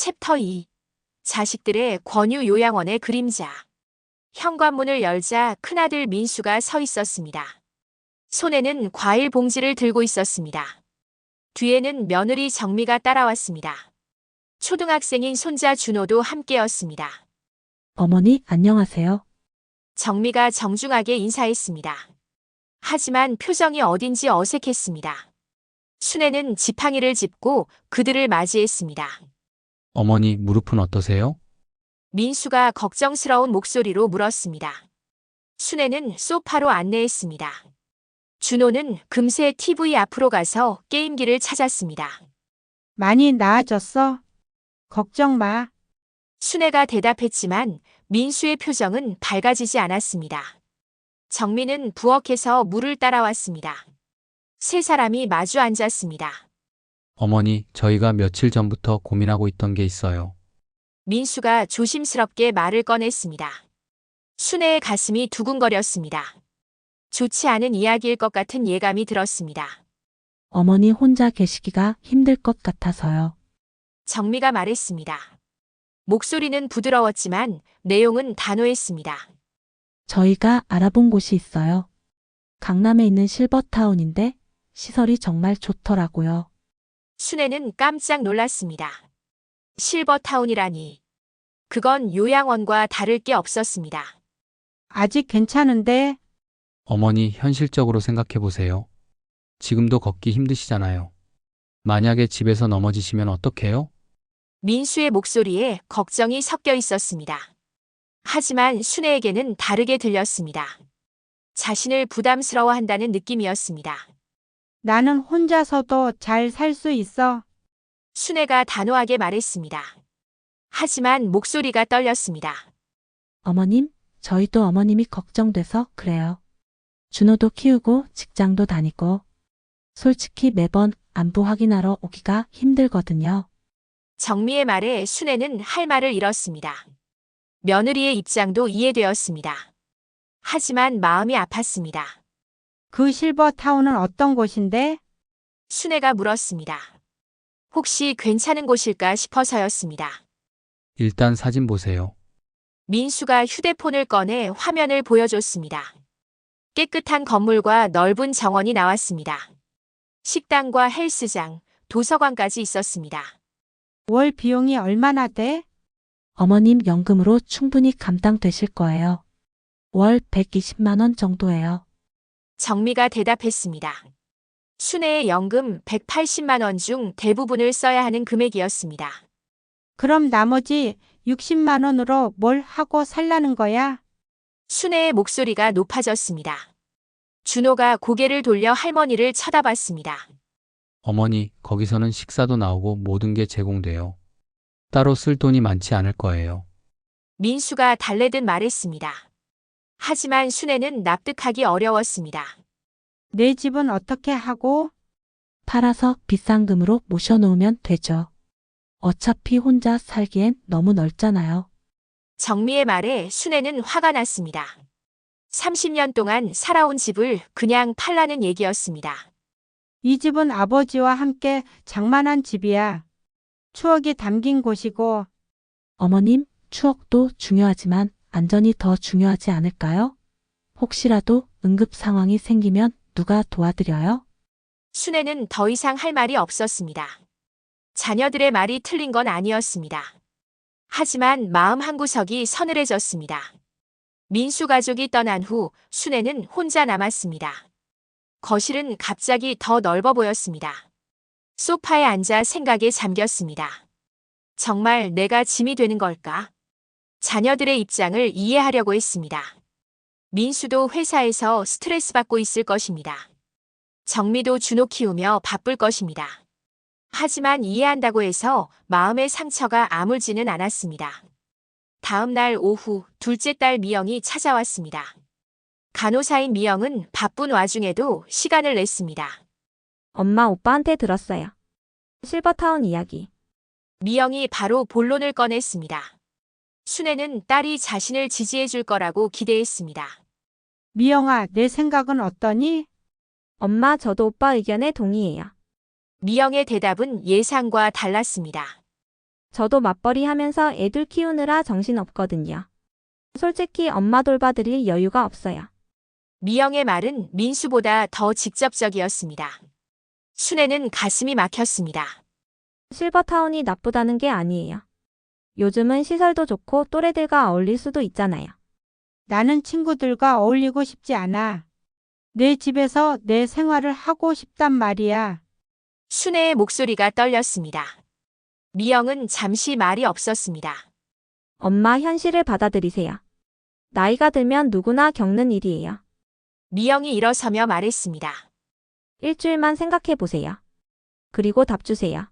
챕터 2. 자식들의 권유 요양원의 그림자. 현관문을 열자 큰아들 민수가 서 있었습니다. 손에는 과일 봉지를 들고 있었습니다. 뒤에는 며느리 정미가 따라왔습니다. 초등학생인 손자 준호도 함께였습니다. 어머니, 안녕하세요. 정미가 정중하게 인사했습니다. 하지만 표정이 어딘지 어색했습니다. 순애는 지팡이를 짚고 그들을 맞이했습니다. 어머니, 무릎은 어떠세요? 민수가 걱정스러운 목소리로 물었습니다. 순애는 소파로 안내했습니다. 준호는 금세 TV 앞으로 가서 게임기를 찾았습니다. 많이 나아졌어? 걱정 마. 순애가 대답했지만 민수의 표정은 밝아지지 않았습니다. 정민은 부엌에서 물을 따라왔습니다. 세 사람이 마주 앉았습니다. 어머니, 저희가 며칠 전부터 고민하고 있던 게 있어요. 민수가 조심스럽게 말을 꺼냈습니다. 순애의 가슴이 두근거렸습니다. 좋지 않은 이야기일 것 같은 예감이 들었습니다. 어머니 혼자 계시기가 힘들 것 같아서요. 정미가 말했습니다. 목소리는 부드러웠지만 내용은 단호했습니다. 저희가 알아본 곳이 있어요. 강남에 있는 실버타운인데 시설이 정말 좋더라고요. 순애는 깜짝 놀랐습니다. 실버타운이라니. 그건 요양원과 다를 게 없었습니다. 아직 괜찮은데 어머니, 현실적으로 생각해 보세요. 지금도 걷기 힘드시잖아요. 만약에 집에서 넘어지시면 어떡해요? 민수의 목소리에 걱정이 섞여 있었습니다. 하지만 순애에게는 다르게 들렸습니다. 자신을 부담스러워한다는 느낌이었습니다. 나는 혼자서도 잘 살 수 있어. 순애가 단호하게 말했습니다. 하지만 목소리가 떨렸습니다. 어머님, 저희도 어머님이 걱정돼서 그래요. 준호도 키우고 직장도 다니고 솔직히 매번 안부 확인하러 오기가 힘들거든요. 정미의 말에 순애는 할 말을 잃었습니다. 며느리의 입장도 이해되었습니다. 하지만 마음이 아팠습니다. 그 실버타운은 어떤 곳인데? 순애가 물었습니다. 혹시 괜찮은 곳일까 싶어서였습니다. 일단 사진 보세요. 민수가 휴대폰을 꺼내 화면을 보여줬습니다. 깨끗한 건물과 넓은 정원이 나왔습니다. 식당과 헬스장, 도서관까지 있었습니다. 월 비용이 얼마나 돼? 어머님 연금으로 충분히 감당되실 거예요. 월 120만 원 정도예요. 정미가 대답했습니다. 순애의 연금 180만 원 중 대부분을 써야 하는 금액이었습니다. 그럼 나머지 60만 원으로 뭘 하고 살라는 거야? 순애의 목소리가 높아졌습니다. 준호가 고개를 돌려 할머니를 쳐다봤습니다. 어머니, 거기서는 식사도 나오고 모든 게 제공돼요. 따로 쓸 돈이 많지 않을 거예요. 민수가 달래듯 말했습니다. 하지만 순애는 납득하기 어려웠습니다. 내 집은 어떻게 하고? 팔아서 비상금으로 모셔놓으면 되죠. 어차피 혼자 살기엔 너무 넓잖아요. 정미의 말에 순애는 화가 났습니다. 30년 동안 살아온 집을 그냥 팔라는 얘기였습니다. 이 집은 아버지와 함께 장만한 집이야. 추억이 담긴 곳이고 어머님, 추억도 중요하지만 안전이 더 중요하지 않을까요? 혹시라도 응급 상황이 생기면 누가 도와드려요? 순애는 더 이상 할 말이 없었습니다. 자녀들의 말이 틀린 건 아니었습니다. 하지만 마음 한구석이 서늘해졌습니다. 민수 가족이 떠난 후 순애는 혼자 남았습니다. 거실은 갑자기 더 넓어 보였습니다. 소파에 앉아 생각에 잠겼습니다. 정말 내가 짐이 되는 걸까? 자녀들의 입장을 이해하려고 했습니다. 민수도 회사에서 스트레스 받고 있을 것입니다. 정미도 준호 키우며 바쁠 것입니다. 하지만 이해한다고 해서 마음의 상처가 아물지는 않았습니다. 다음 날 오후 둘째 딸 미영이 찾아왔습니다. 간호사인 미영은 바쁜 와중에도 시간을 냈습니다. 엄마 오빠한테 들었어요. 실버타운 이야기. 미영이 바로 본론을 꺼냈습니다. 순애는 딸이 자신을 지지해 줄 거라고 기대했습니다. 미영아, 내 생각은 어떠니? 엄마 저도 오빠 의견에 동의해요. 미영의 대답은 예상과 달랐습니다. 저도 맞벌이 하면서 애들 키우느라 정신 없거든요. 솔직히 엄마 돌봐드릴 여유가 없어요. 미영의 말은 민수보다 더 직접적이었습니다. 순애는 가슴이 막혔습니다. 실버타운이 나쁘다는 게 아니에요. 요즘은 시설도 좋고 또래들과 어울릴 수도 있잖아요. 나는 친구들과 어울리고 싶지 않아. 내 집에서 내 생활을 하고 싶단 말이야. 순애의 목소리가 떨렸습니다. 미영은 잠시 말이 없었습니다. 엄마 현실을 받아들이세요. 나이가 들면 누구나 겪는 일이에요. 미영이 일어서며 말했습니다. 일주일만 생각해 보세요. 그리고 답 주세요.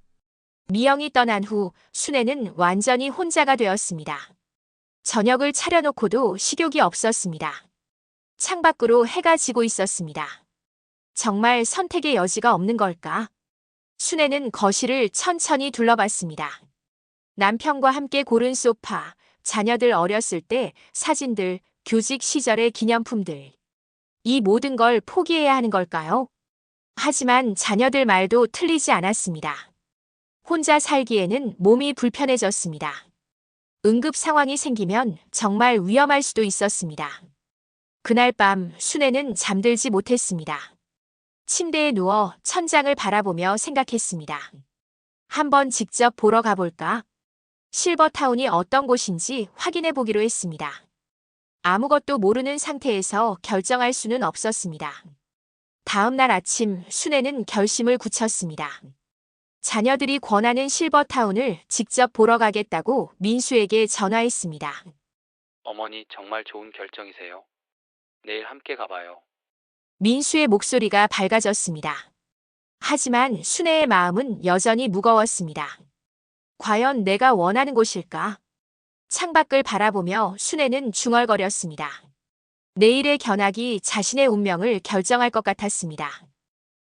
미영이 떠난 후 순애는 완전히 혼자가 되었습니다. 저녁을 차려놓고도 식욕이 없었습니다. 창밖으로 해가 지고 있었습니다. 정말 선택의 여지가 없는 걸까? 순애는 거실을 천천히 둘러봤습니다. 남편과 함께 고른 소파, 자녀들 어렸을 때 사진들, 교직 시절의 기념품들. 이 모든 걸 포기해야 하는 걸까요? 하지만 자녀들 말도 틀리지 않았습니다. 혼자 살기에는 몸이 불편해졌습니다. 응급 상황이 생기면 정말 위험할 수도 있었습니다. 그날 밤 순애는 잠들지 못했습니다. 침대에 누워 천장을 바라보며 생각했습니다. 한번 직접 보러 가볼까? 실버타운이 어떤 곳인지 확인해 보기로 했습니다. 아무것도 모르는 상태에서 결정할 수는 없었습니다. 다음 날 아침 순애는 결심을 굳혔습니다. 자녀들이 권하는 실버타운을 직접 보러 가겠다고 민수에게 전화했습니다. 어머니 정말 좋은 결정이세요. 내일 함께 가봐요. 민수의 목소리가 밝아졌습니다. 하지만 순애의 마음은 여전히 무거웠습니다. 과연 내가 원하는 곳일까? 창밖을 바라보며 순애는 중얼거렸습니다. 내일의 견학이 자신의 운명을 결정할 것 같았습니다.